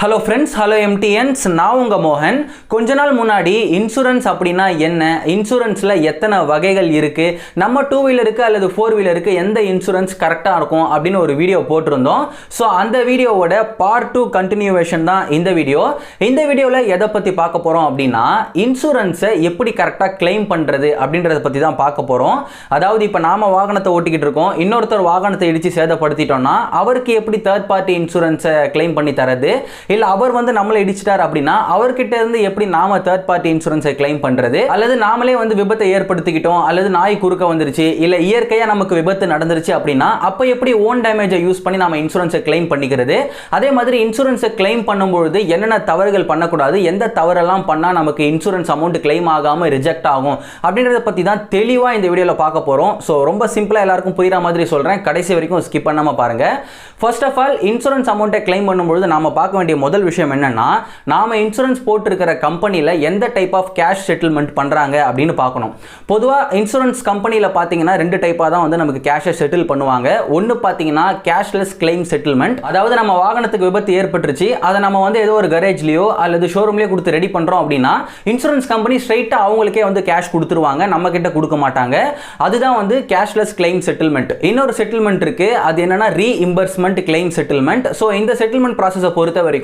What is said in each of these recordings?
Hello friends, hello எம்டிஎன்ஸ். நான் உங்கள் மோகன். கொஞ்ச நாள் முன்னாடி இன்சூரன்ஸ் அப்படின்னா என்ன, இன்சூரன்ஸில் எத்தனை வகைகள் இருக்குது, நம்ம 2 வீலருக்கு அல்லது 4 வீலருக்கு எந்த இன்சூரன்ஸ் கரெக்டாக இருக்கும் அப்படின்னு ஒரு வீடியோ போட்டிருந்தோம். ஸோ அந்த வீடியோவோட பார்ட் 2 கண்டினியூவேஷன் தான் இந்த வீடியோ. இந்த வீடியோவில் எதை பற்றி பார்க்க போகிறோம் அப்படின்னா, இன்சூரன்ஸை எப்படி கரெக்டாக கிளைம் பண்ணுறது அப்படின்றத பற்றி தான் பார்க்க போகிறோம். அதாவது இப்போ நாம் வாகனத்தை ஓட்டிக்கிட்டு இருக்கோம், இன்னொருத்தர் வாகனத்தை இடித்து சேதப்படுத்திட்டோம்னா அவருக்கு எப்படி தேர்ட் பார்ட்டி இன்சூரன்ஸை கிளைம் பண்ணி தரது, இல்ல அவர் வந்து நம்மளை இடிச்சிட்டார் அப்படின்னா அவர்கிட்ட இருந்து எப்படி நாம தேர்ட் பார்ட்டி இன்சூரன்ஸை கிளைம் பண்றது, அல்லது நாமளே வந்து விபத்தை ஏற்படுத்திக்கிட்டோம், அல்லது நாய் குறுக்க வந்துருச்சு, இல்ல இயற்கையா நமக்கு விபத்து நடந்துருச்சு அப்படின்னா அப்ப எப்படி ஓன் டேமேஜை யூஸ் பண்ணி நாம இன்சூரன்ஸை கிளைம் பண்ணிக்கிறது, அதே மாதிரி இன்சூரன்ஸை கிளைம் பண்ணும்போது என்னென்ன தவறுகள் பண்ணக்கூடாது, எந்த தவறெல்லாம் பண்ணா நமக்கு இன்சூரன்ஸ் அமௌண்ட் கிளைம் ஆகாம ரிஜெக்ட் ஆகும் அப்படின்றத பத்தி தான் தெளிவா இந்த வீடியோல பார்க்க போறோம். ஸோ ரொம்ப சிம்பிளா எல்லாருக்கும் புரியுற மாதிரி சொல்றேன், கடைசி வரைக்கும் ஸ்கிப் பண்ணாம பாருங்க. ஃபர்ஸ்ட் ஆஃப் ஆல், இன்சூரன்ஸ் அமௌண்ட்டை கிளைம் பண்ணும்போது நாம பார்க்க வேண்டிய முதல் விஷயம் என்னன்னா, நாம இன்சூரன்ஸ் போட்டிருக்கிற கம்பெனில எந்த டைப் ஆஃப் கேஷ் செட்டில்மெண்ட் பண்றாங்க அப்படின்னு பார்க்கணும். பொதுவா இன்சூரன்ஸ் கம்பெனில பாத்தீங்கன்னா 2 டைப்பா தான் வந்து நமக்கு கேஷை செட்டில் பண்ணுவாங்க. ஒன்னு பாத்தீங்கன்னா கேஷ்லெஸ் கிளைம் செட்டில்மெண்ட், அதாவது நம்ம வாகனத்துக்கு விபத்து ஏற்பட்டுருச்சு, அதை நம்ம வந்து ஏதோ ஒரு கரேஜ்லயோ அல்லது ஷோரூம்லயோ கொடுத்து ரெடி பண்றோம் அப்படின்னா இன்சூரன்ஸ் கம்பெனி ஸ்ட்ரைட்டா அவங்களுக்கே வந்து கேஷ் கொடுத்துருவாங்க, நம்ம கிட்ட கொடுக்க மாட்டாங்க. அதுதான் வந்து கேஷ்லெஸ் கிளைம் செட்டில்மெண்ட். இன்னொரு செட்டில்மெண்ட் இருக்கு, அது என்னன்னா ரீஇம்பர்ஸ்மெண்ட் கிளைம் செட்டில்மெண்ட். ஸோ இந்த செட்டில்மெண்ட் ப்ராசஸை பொறுத்த வரைக்கும்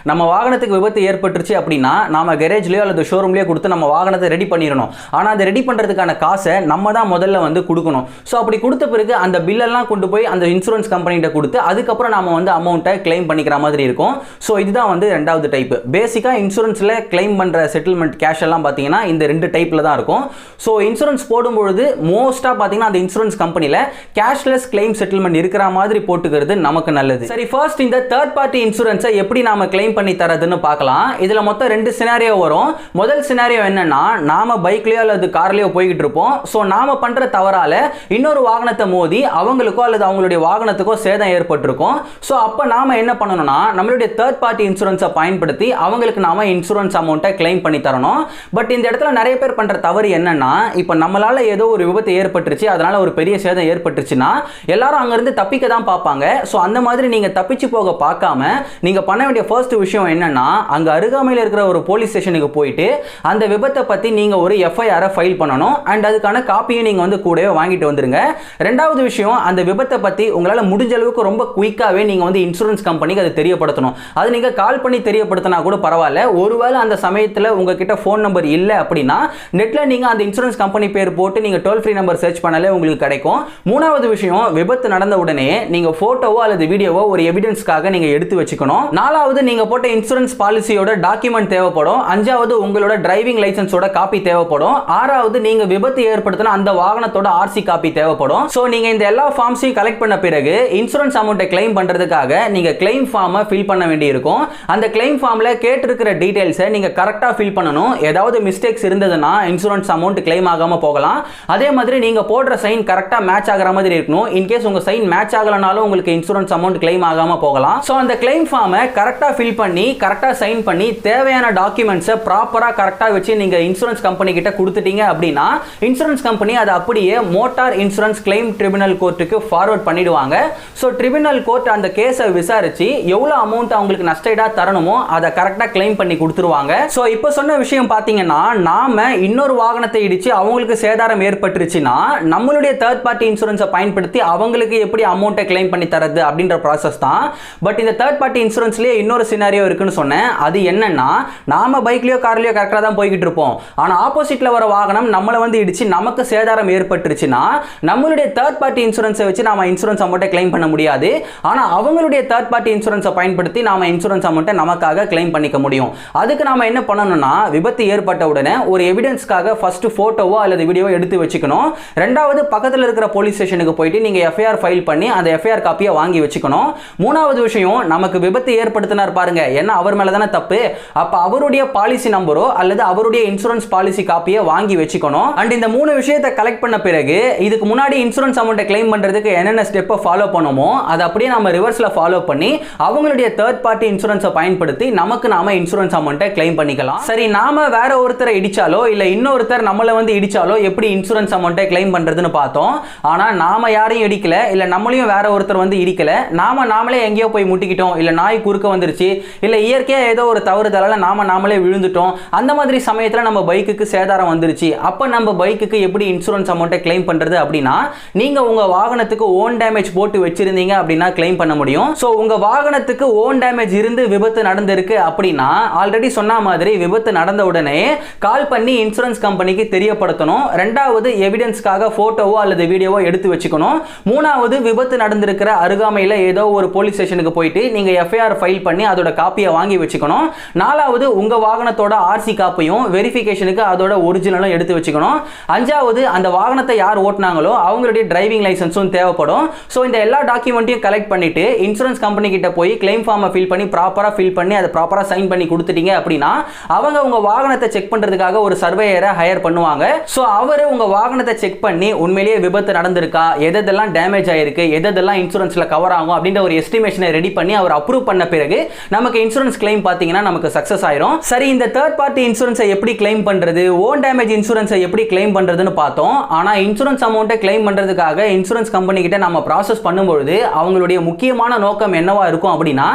நம்ம வாகனத்துக்கு விபத்து ஏற்பட்டுருச்சு அப்படின்னா நாம கரேஜ்லயோ அல்லது ஷோரூம்லயோ கொடுத்து நம்ம வாகனத்தை ரெடி பண்ணிடணும். ஆனா அதை ரெடி பண்றதுக்கான காசை நம்ம தான் முதல்ல வந்து கொடுக்கணும். ஸோ அப்படி கொடுத்த பிறகு அந்த பில்லெல்லாம் கொண்டு போய் அந்த இன்சூரன்ஸ் கம்பெனிகிட்ட கொடுத்து அதுக்கப்புறம் நாம வந்து அமௌண்ட்டை கிளைம் பண்ணிக்கிற மாதிரி இருக்கும். ஸோ இதுதான் வந்து ரெண்டாவது டைப். பேசிக்கா இன்சூரன்ஸ்ல கிளைம் பண்ற செட்டில்மெண்ட் கேஷ் எல்லாம் பாத்தீங்கன்னா இந்த 2 டைப்ல தான் இருக்கும். ஸோ இன்சூரன்ஸ் போடும்பொழுது மோஸ்டா பாத்தீங்கன்னா அந்த இன்சூரன்ஸ் கம்பெனில கேஷ்லெஸ் கிளைம் செட்டில்மெண்ட் இருக்கிற மாதிரி போட்டுக்கிறது நமக்கு நல்லது. சரி, ஃபர்ஸ்ட் இந்த தேர்ட் பார்ட்டி இன்சூரன்ஸை எப்படி நாம கிளைம் பண்ணி தரதுன்னு பார்க்கலாம். இதுல மொத்தம் 2 சினாரியோ வரும். முதல் சினாரியோ என்னன்னா, நாம பைக்லயோ அல்லது கார்லயோ போய்கிட்டு இருப்போம். சோ நாம பண்ற தவறால இன்னொரு வாகனத்தை மோதி அவங்களுக்கோ அல்லது அவங்களுடைய வாகனத்துக்கோ சேதம் ஏற்பட்டிருக்கும். சோ அப்ப நாம என்ன பண்ணணும்னா, நம்மளுடைய தேர்ட் பார்ட்டி இன்சூரன்ஸை பயன்படுத்தி அவங்களுக்கு நாம இன்சூரன்ஸ் அமௌண்ட்டை கிளைம் பண்ணி தரணும். பட் இந்த இடத்துல நிறைய பேர் பண்ற தவறு என்னன்னா, இப்ப நம்மளால ஏதோ ஒரு விபத்து ஏற்பட்டுருச்சு, அதனால ஒரு பெரிய சேதம் ஏற்பட்டுருச்சுன்னா எல்லாரும் அங்க இருந்து தப்பிக்க தான் பார்ப்பாங்க. சோ அந்த மாதிரி நீங்க தப்பிச்சு போக பார்க்காம நீங்க பண்ண வேண்டிய ஃபர்ஸ்ட் விஷயம் என்னன்னா, அங்க அருகாமையில் இருக்கிற ஒரு போலீஸ் ஸ்டேஷனுக்கு போயிட்டு அந்த விபத்தை பத்தி நீங்க ஒரு எஃப்ஐஆர் ஃபைல் பண்ணணும். அண்ட் அதுக்கான காப்பியும் நீங்க வந்து கூடவே வாங்கிட்டு வந்துருங்க. ரெண்டாவது விஷயம், அந்த விபத்தை பத்தி உங்களால முடிஞ்ச அளவுக்கு ரொம்ப குயிக்காவே நீங்க வந்து இன்சூரன்ஸ் கம்பெனிக்கு அதை தெரியப்படுத்தணும். அது நீங்க கால் பண்ணி தெரியப்படுத்தினா கூட பரவாயில்ல. ஒருவேளை அந்த சமயத்தில் உங்ககிட்ட ஃபோன் நம்பர் இல்லை அப்படின்னா நெட்ல நீங்க அந்த இன்சூரன்ஸ் கம்பெனி பேர் போட்டு நீங்க டோல் ஃப்ரீ நம்பர் சர்ச் பண்ணாலே உங்களுக்கு கிடைக்கும். மூணாவது விஷயம், விபத்து நடந்த உடனே நீங்க போட்டோவோ அல்லது வீடியோவோ ஒரு எவிடன்ஸ்க்காக நீங்க எடுத்து வச்சுக்கணும். நாலாவது, நீங்க போட்ட இன்சூரன்ஸ் பாலிசியோட டாக்குமெண்ட் தேவைப்படும். அஞ்சாவது, உங்களோட டிரைவிங் லைசென்ஸோட காப்பி தேவைப்படும். ஆறாவது, நீங்க விபத்து ஏற்படுத்தின அந்த வாகனத்தோட ஆர்சி காப்பி தேவைப்படும். சோ நீங்க இந்த எல்லா ஃபார்ம்ஸையும் கலெக்ட் பண்ண பிறகு இன்சூரன்ஸ் அமௌண்ட்டை கிளைம் பண்றதுக்காக நீங்க கிளைம் ஃபார்மை ஃபில் பண்ண வேண்டியிருக்கும். அந்த கிளைம் ஃபார்ம்ல கேட்டிருக்கிற டீடைல்ஸை நீங்க கரெக்டா ஃபில் பண்ணணும். ஏதாவது மிஸ்டேக்ஸ் இருந்ததுன்னா இன்சூரன்ஸ் அமௌண்ட் கிளைம் ஆகாம போகலாம். அதே மாதிரி நீங்க போடுற சைன் கரெக்டா மேட்ச் ஆகிற மாதிரி இருக்கணும். இன்கேஸ் உங்க சைன் மேட்ச் ஆகலனாலும் உங்களுக்கு இன்சூரன்ஸ் அமௌண்ட் கிளைம் ஆகாம போகலாம். சோ அந்த கிளைம் ஃபார்மை கரெக்டா ஃபில் பண்ணி கரெக்டா சைன் பண்ணி தேவையான டாக்குமெண்ட்ஸை ப்ராப்பரா கரெக்டா வச்சு நீங்க இன்சூரன்ஸ் கம்பெனி கிட்ட கொடுத்துட்டீங்க அப்படின்னா இன்சூரன்ஸ் கம்பெனி அதை அப்படியே மோட்டார் இன்சூரன்ஸ் கிளைம் ட்ரிபியூனல் கோர்ட்டுக்கு ஃபார்வர்ட் பண்ணிடுவாங்க. ஸோ ட்ரிபியூனல் கோர்ட் அந்த கேஸை விசாரிச்சு எவ்வளவு அமௌண்ட் அவங்களுக்கு நஷ்டஈடா தரணுமோ அதை கரெக்டா கிளைம் பண்ணி கொடுத்துருவாங்க. ஸோ இப்போ சொன்ன விஷயம் பார்த்தீங்கன்னா, நாம இன்னொரு வாகனத்தை இடிச்சு அவங்களுக்கு சேதாரம் ஏற்பட்டுருச்சுன்னா நம்மளுடைய தேர்ட் பார்ட்டி இன்சூரன்ஸை பயன்படுத்தி அவங்களுக்கு எப்படி அமௌண்ட்டை கிளைம் பண்ணி தரது அப்படின்ற ப்ராசஸ் தான். பட் இந்த தேர்ட் பார்ட்டி இன்சூரன்ஸ்லயே இன்னொரு சினாரியோ இருக்குன்னு சொன்னேன். அது என்னன்னா, நாம பைக்லயோ கார்லயோ கரெக்டா தான் போய்கிட்டு இருப்போம். ஆனா ஆப்போசிட்ல வர வாகனம் நம்மள வந்து இடிச்சு நமக்கு சேதாரம் ஏற்பட்டுருச்சுன்னா நம்மளுடைய தேர்ட் பார்ட்டி இன்சூரன்ஸை வச்சு நாம இன்சூரன்ஸ் அமௌண்ட்டை கிளைம் பண்ண முடியாது. ஆனா அவங்களுடைய தேர்ட் பார்ட்டி இன்சூரன்ஸை பயன்படுத்தி நாம இன்சூரன்ஸ் அமௌண்ட்டை நமக்காக கிளைம் பண்ணிக்க முடியும். அதுக்கு நாம என்ன பண்ணணும்னா, விபத்து ஏற்பட்ட உடனே ஒரு எவிடன்ஸ்க்காக ஃபர்ஸ்ட் போட்டோவோ அல்லது வீடியோவோ எடுத்து வச்சுக்கணும். ரெண்டாவது, பக்கத்துல இருக்கிற போலீஸ் ஸ்டேஷனுக்கு போயிட்டு நீங்க எஃப்ஐஆர் ஃபைல் பண்ணி அந்த எஃப்ஐஆர் காப்பியை வாங்கி வச்சுக்கணும். மூணாவது விஷயம், நமக்கு விபத்து ஏற்படுத்தினார் பாருங்க, என்ன அவர் மேல தானே தப்பு, அப்ப அவருடைய பாலிசி நம்பரோ அல்லது அவருடைய இன்சூரன்ஸ் பாலிசி காப்பியை வாங்கி வச்சுக்கணும். அண்ட் இந்த 3 விஷயத்தை கலெக்ட் பண்ண பிறகு இதுக்கு முன்னாடி இன்சூரன்ஸ் அமௌண்ட்டை கிளைம் பண்றதுக்கு என்னென்ன ஸ்டெப்பை ஃபாலோ பண்ணுமோ அதை அப்படியே நாம ரிவர்ஸ்ல ஃபாலோ பண்ணி அவங்களுடைய தேர்ட் பார்ட்டி இன்சூரன்ஸை பயன்படுத்தி நமக்கு நாம இன்சூரன்ஸ் அமௌண்ட்டை கிளைம் பண்ணிக்கலாம். சரி, நாம வேற ஒருத்தரை இடிச்சாலோ இல்ல இன்னொருத்தர் நம்மள வந்து இடிச்சாலோ எப்படி இன்சூரன்ஸ் அமௌண்ட்டை கிளைம் பண்றதுன்னு பார்த்தோம். ஆனா நாம யாரையும் இடிக்கல, இல்ல நம்மளையும் வேற ஒருத்தர் வந்து இடிக்கல, நாமளே எங்கேயோ போய் முட்டிக்கிட்டோம், இல்ல நாய் குறுக்க வந்து வந்துருச்சு, இல்லை இயற்கையாக ஏதோ ஒரு தவறுதலால் நாமளே விழுந்துட்டோம், அந்த மாதிரி சமயத்தில் நம்ம பைக்குக்கு சேதாரம் வந்துருச்சு. அப்போ நம்ம பைக்குக்கு எப்படி இன்சூரன்ஸ் அமௌண்ட்டை கிளைம் பண்ணுறது அப்படின்னா, நீங்கள் உங்கள் வாகனத்துக்கு ஓன் டேமேஜ் போட்டு வச்சிருந்தீங்க அப்படின்னா கிளைம் பண்ண முடியும். ஸோ உங்கள் வாகனத்துக்கு ஓன் டேமேஜ் இருந்து விபத்து நடந்திருக்கு அப்படின்னா ஆல்ரெடி சொன்ன மாதிரி விபத்து நடந்த உடனே கால் பண்ணி இன்சூரன்ஸ் கம்பெனிக்கு தெரியப்படுத்தணும். ரெண்டாவது எவிடன்ஸ்க்காக போட்டோவோ அல்லது வீடியோவோ எடுத்து வச்சுக்கணும். மூணாவது விபத்து நடந்திருக்கிற அருகாமையில் ஏதோ ஒரு போலீஸ் ஸ்டேஷனுக்கு போயிட்டு நீங்கள் எஃப்ஐஆர் ஃபைல் பண்ணி அதோட காப்பியை வாங்கி வச்சுக்கணும். நாலாவது உங்கள் வாகனத்தோட ஆர்சி காப்பியும் வெரிஃபிகேஷனுக்கு அதோட ஒரிஜினலும் எடுத்து வச்சுக்கணும். அஞ்சாவது அந்த வாகனத்தை யார் ஓட்டினாங்களோ அவங்களுடைய டிரைவிங் லைசன்ஸும் தேவைப்படும். ஸோ இந்த எல்லா டாக்குமெண்ட்டையும் கலெக்ட் பண்ணிட்டு இன்சூரன்ஸ் கம்பெனி கிட்ட போய் கிளைம் ஃபார்மை ஃபில் பண்ணி ப்ராப்பராக ஃபில் பண்ணி அதை ப்ராப்பராக சைன் பண்ணி கொடுத்துட்டீங்க அப்படின்னா அவங்க உங்க வாகனத்தை செக் பண்றதுக்காக ஒரு சர்வேயரை ஹையர் பண்ணுவாங்க. ஸோ அவர் உங்க வாகனத்தை செக் பண்ணி உண்மையிலேயே விபத்து நடந்திருக்கா, எதெல்லாம் டேமேஜ் ஆயிருக்கு, எதெல்லாம் இன்சூரன்ஸ்ல கவர் ஆகும் அப்படின்ற ஒரு எஸ்டிமேஷனை ரெடி பண்ணி அவர் அப்ரூவ் பண்ண பிறகு நமக்கு இன்சூரன்ஸ் கிளைம் பார்த்தீங்கன்னா நமக்கு சக்சஸ் ஆயிரும். சரி, இந்த தேர்ட் பார்ட்டி இன்சூரன்ஸை எப்படி கிளைம் பண்றது, ஓன் டேமேஜ் இன்சூரன்ஸை எப்படி கிளைம் பண்றதுன்னு பார்த்தோம். ஆனா இன்சூரன்ஸ் அமௌண்ட்டை கிளைம் பண்றதுக்காக இன்சூரன்ஸ் கம்பெனி கிட்ட நம்ம ப்ராசஸ் பண்ணும்போது அவங்களுடைய முக்கியமான நோக்கம் என்னவா இருக்கும் அப்படின்னா,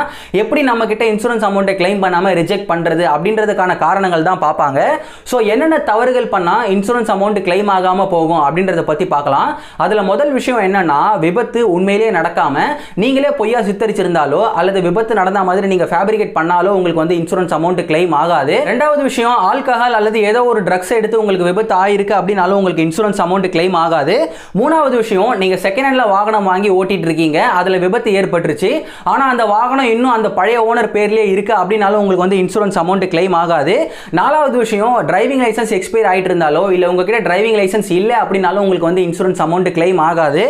எப்படி நம்ம கிட்ட இன்சூரன்ஸ் அமௌண்ட்டை கிளைம் பண்ணாம ரிஜெக்ட் பண்றது அப்படின்றதுக்கான காரணங்கள் தான் பார்ப்பாங்க. ஸோ என்னென்ன தவறுகள் பண்ணா இன்சூரன்ஸ் அமௌண்ட் கிளைம் ஆகாம போகும் அப்படின்றத பத்தி பார்க்கலாம். அதுல முதல் விஷயம் என்னன்னா, விபத்து உண்மையிலேயே நடக்காம நீங்களே பொய்யா சித்தரிச்சிருந்தாலோ அல்லது விபத்து நடந்த மாதிரி நீங்க ஃபேப்ரிகேட் பண்ணாலோ உங்களுக்கு வந்து இன்சூரன்ஸ் அமௌண்ட் கிளைம் ஆகாது. ரெண்டாவது விஷயம், ஆல்கஹால் அல்லது ஏதோ ஒரு ட்ரக்ஸ் எடுத்து உங்களுக்கு விபத்து ஆயிருக்கு அப்படின்னாலும் உங்களுக்கு இன்சூரன்ஸ் அமௌண்ட் கிளைம் ஆகாது. மூணாவது விஷயம், நீங்க செகண்ட் ஹேண்ட்ல வாகனம் வாங்கி ஓட்டிட்டு இருக்கீங்க, அதுல விபத்து ஏற்பட்டுருச்சு, ஆனா அந்த வாகனம் இன்னும் அந்த பழைய ஓனர் பேர்லயே இருக்கு அப்படின்னாலும் உங்களுக்கு வந்து இன்சூரன்ஸ் அமௌண்ட் கிளைம் ஆகாது. நாலாவது விஷயம், டிரைவிங் லைசன்ஸ் எக்ஸ்பயர் ஆயிட்டு இருந்தாலோ இல்ல உங்ககிட்ட டிரைவிங் லைசன்ஸ் இல்ல அப்படின்னாலும் உங்களுக்கு வந்து இன்சூரன்ஸ் அமௌண்ட் கிளைம் ஆகாது.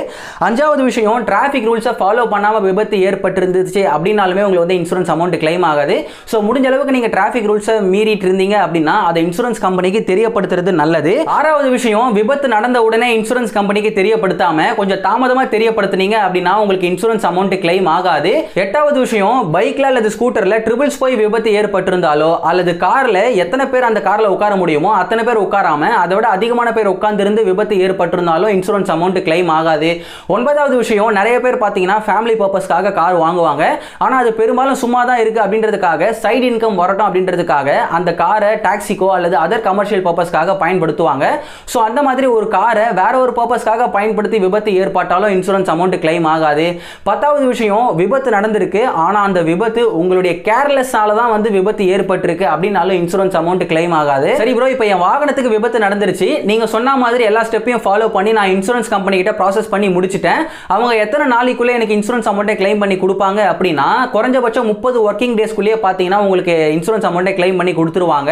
அஞ்சாவது விஷயம், டிராஃபிக் ரூல்ஸை ஃபாலோ பண்ணாம விபத்து ஏற்பட்டிருந்துச்சு அப்படின்னாலுமே உங்களுக்கு வந்து இன்சூரன்ஸ் அமௌண்ட் கிளைம் ஆகாது. ஸோ முடிஞ்ச அளவுக்கு நீங்க டிராஃபிக் ரூல்ஸை மீறிட்டு இருந்தீங்க அப்படின்னா அதை இன்சூரன்ஸ் கம்பெனிக்கு தெரியப்படுத்துறது நல்லது. ஆறாவது விஷயம், விபத்து நடந்த உடனே இன்சூரன்ஸ் கம்பெனிக்கு தெரியப்படுத்தாம கொஞ்சம் தாமதமா தெரியப்படுத்துனீங்க அப்படின்னா உங்களுக்கு இன்சூரன்ஸ் அமௌண்ட் கிளைம் ஆகாது. எட்டாவது விஷயம், பைக்ல அல்லது ஸ்கூட்டர்ல ட்ரிபிள்ஸ் போய் விபத்து ஏற்பட்டிருந்தாலோ அல்லது கார்ல எத்தனை பேர் அந்த கார்ல உட்கார முடியுமோ அத்தனை பேர் உட்காராம அதை விட அதிகமான பேர் உட்கார்ந்திருந்து விபத்து ஏற்பட்டிருந்தாலும் இன்சூரன்ஸ் அமௌண்ட் கிளைம் ஆகாது. ஒன்பதாவது விஷயம், நிறைய பேர் பார்த்தீங்கன்னா ஃபேமிலி பர்பஸ்க்காக கார் வாங்குவாங்க, ஆனா அது பெரும்பாலும் சும்மா தான் இருக்கு அப்படின்றதுக்காக சைடு இன்கம் வரட்டும் அப்படின்றதுக்காக அந்த காரை டாக்ஸிக்கோ அல்லது அதர் கமர்ஷியல் பர்பஸ்க்காக பயன்படுத்துவாங்க. ஸோ அந்த மாதிரி ஒரு காரை வேற ஒரு பர்பஸ்க்காக பயன்படுத்தி விபத்து ஏற்பட்டாலும் இன்சூரன்ஸ் அமௌண்ட் கிளைம் ஆகாது. பத்தாவது விஷயம், விபத்து நடந்திருக்கு ஆனா அந்த விபத்து உங்களுடைய கேர்லெஸ்ஸால தான் வந்து விபத்து ஏற்பட்டிருக்கு அப்படின்னாலும் இன்சூரன்ஸ் அமௌண்ட் கிளைம் ஆகாது. சரி ப்ரோ, இப்போ என் வாகனத்துக்கு விபத்து நடந்துருச்சு, நீங்க சொன்ன மாதிரி எல்லா ஸ்டெப்பையும் ஃபாலோ பண்ணி நான் இன்சூரன்ஸ் கம்பெனி கிட்ட ப்ராசஸ் பண்ணி முடிச்சிட்டேன், அவங்க எத்தனை நாளைக்குள்ளே எனக்கு இன்சூரன்ஸ் அமௌண்ட்டை கிளைம் பண்ணி கொடுப்பாங்க அப்படின்னா குறைஞ்சபட்சம் 30 ஒர்க்கிங் டேஸ்க்குள்ளேயே பார்த்தீங்கன்னா உங்களுக்கு இன்சூரன்ஸ் அமௌண்ட்டை கிளைம் பண்ணி கொடுத்துருவாங்க.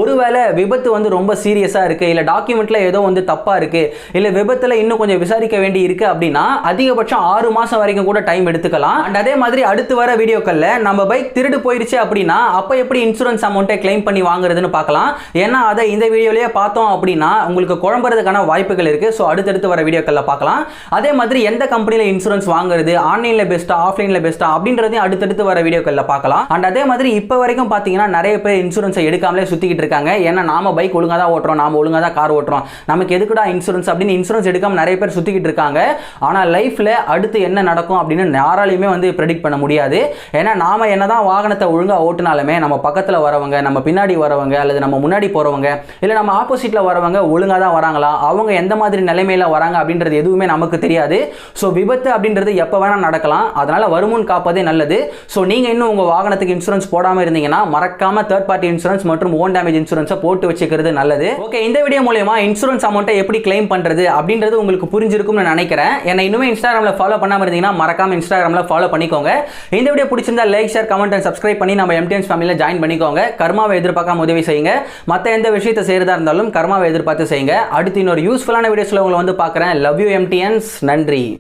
ஒருவேளை விபத்து வந்து ரொம்ப சீரியஸா இருக்கு, இல்ல டாக்குமெண்ட்ல ஏதோ வந்து தப்பா இருக்கு, இல்ல விபத்துல இன்னும் கொஞ்சம் விசாரிக்க வேண்டி இருக்கு அப்படின்னா அதிகபட்சம் 6 மாசம் வரைக்கும் கூட டைம் எடுத்துக்கலாம். அண்ட் அதே மாதிரி அடுத்து வர வீடியோக்கள்ல நம்ம பைக் திருடு போயிருச்சு அப்படின்னா அப்ப எப்படி இன்சூரன்ஸ் அமௌண்ட்டை கிளைம் பண்ணி வாங்குறதுன்னு பார்க்கலாம். ஏன்னா அதை இந்த வீடியோலயே பார்த்தோம் அப்படின்னா உங்களுக்கு குழம்புறதுக்கான வாய்ப்புகள் இருக்கு. ஸோ அடுத்தடுத்து வர வீடியோக்கள்ல பார்க்கலாம். அதே மாதிரி எந்த கம்பெனில இன்சூரன்ஸ் வாங்குறது, ஆன்லைன்ல பெஸ்ட்டா ஆஃப்லைன்ல பெஸ்ட்டா அப்படின்றதையும் அடுத்தடுத்து வர வீடியோக்கள்ல பார்க்கலாம். அண்ட் அதே மாதிரி இப்போ வரைக்கும் பார்த்தீங்கன்னா நிறைய பேர் இன்சூரன்ஸை எடுக்காமலே சுத்திக்கிட்டு இருக்காங்க. ஏன்னா நாம பைக் ஒழுங்கா தான் ஓட்டுறோம், நாம ஒழுங்கா தான் கார் ஓட்டுறோம், நமக்கு எதுக்குடா இன்சூரன்ஸ் அப்படின்னு இன்சூரன்ஸ் எடுக்காம நிறைய பேர் சுத்திக்கிட்டு இருக்காங்க. ஆனா லைஃப்ல அடுத்து என்ன நடக்கும் அப்படின்னு யாராலையுமே வந்து ப்ரெடிக்ட் பண்ண முடியாது. ஏன்னா நாம என்னதான் வாகனத்தை ஒழுங்கா ஓட்டினாலுமே நம்ம பக்கத்துல வரவங்க, நம்ம பின்னாடி வரவங்க அல்லது நம்ம முன்னாடி போறவங்க இல்ல நம்ம ஆப்போசிட்ல வரவங்க ஒழுங்கா தான் வராங்களா, அவங்க எந்த மாதிரி நிலைமையில வராங்க அப்படின்றது எதுவுமே நமக்கு தெரியாது. ஸோ விபத்து அப்படின்றது எப்போ வேணா நடக்கலாம். அதனால வருமுன் காப்பதே நல்லது. ஸோ நீங்க இன்னும் உங்க வாகனத்துக்கு இன்சூரன்ஸ் போடாம இருந்தீங்கன்னா மறக்காம தேர்ட் பார்ட்டி இன்சூரன்ஸ் மற்றும் ஓன் டேமேஜ் இன்சூரன்ஸை போட்டு வச்சுக்கிறது நல்லது. ஓகே, இந்த வீடியோ மூலமா இன்சூரன்ஸ் அமௌண்ட்டை எப்படி கிளைம் பண்றது அப்படின்றது உங்களுக்கு புரிஞ்சிருக்கும்னு நினைக்கிறேன். என்ன இன்னுமே இன்ஸ்டாகிராம்ல ஃபாலோ பண்ணாம இருந்தீங்கன்னா மறக்காம இன்ஸ்டாகிராம்ல ஃபாலோ பண்ணிக்கோங்க. இந்த வீடியோ பிடிச்சிருந்தா like, share, comment and subscribe பண்ணி நம்ம எம்டிஎன்ஸ் ஃபேமிலியில் ஜாயின் பண்ணிக்கோங்க. கர்மாவை எதிர்பார்க்காம உதவி செய்யுங்க. மற்ற எந்த விஷயத்தை செய்யறதா இருந்தாலும் கர்மாவை எதிர்பார்த்து செய்யுங்க. அடுத்து இன்னொரு யூஸ்ஃபுல்லான வீடியோஸ்ல உங்களை வந்து பார்க்குறேன். லவ் யூ எம்டிஎன்ஸ். நன்றி.